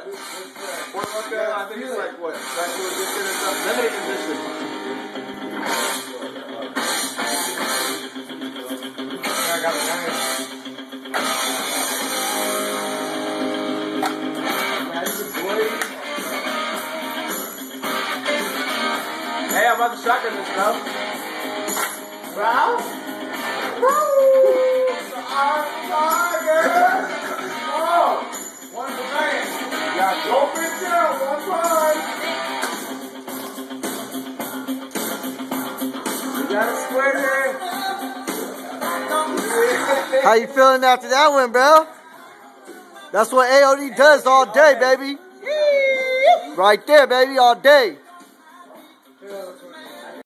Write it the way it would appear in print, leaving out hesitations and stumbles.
What about that? I think it's like what? Sexual addiction or something? Limited condition. I got it. Hey, I'm about to shotgun this, bro. Bro? Woo! Oh! One for man. You got dope in jail, one time. You got it squared here. How you feeling after that one, bro? That's what AOD does all day, baby. Right there, baby, all day.